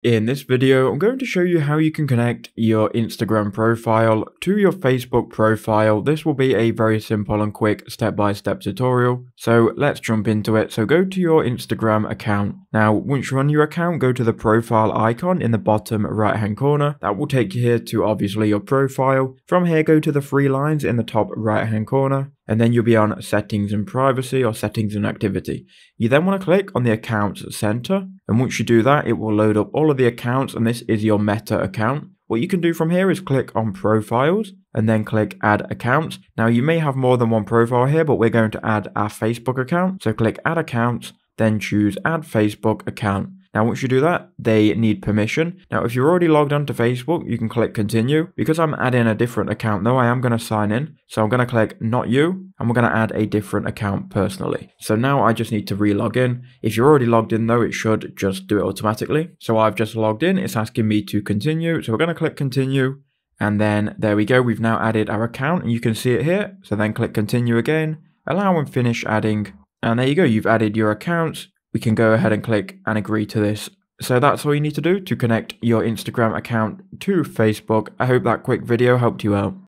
In this video, I'm going to show you how you can connect your Instagram profile to your Facebook profile. This will be a very simple and quick step-by-step tutorial. So let's jump into it. So go to your Instagram account. Now, once you're on your account, go to the profile icon in the bottom right-hand corner. That will take you here to obviously your profile. From here, go to the three lines in the top right-hand corner. And then you'll be on settings and privacy or settings and activity. You then want to click on the accounts center. And once you do that, it will load up all of the accounts, and this is your Meta account. What you can do from here is click on profiles and then click add accounts. Now you may have more than one profile here, but we're going to add our Facebook account. So click add accounts, then choose add Facebook account. Now, once you do that, they need permission. Now, if you're already logged onto Facebook, you can click continue. Because I'm adding a different account though, I am going to sign in. So I'm going to click not you, and we're going to add a different account personally. So now I just need to re-log in. If you're already logged in though, it should just do it automatically. So I've just logged in. It's asking me to continue. So we're going to click continue. And then there we go. We've now added our account and you can see it here. So then click continue again, allow and finish adding. And there you go. You've added your accounts. We can go ahead and click and agree to this. So that's all you need to do to connect your Instagram account to Facebook. I hope that quick video helped you out.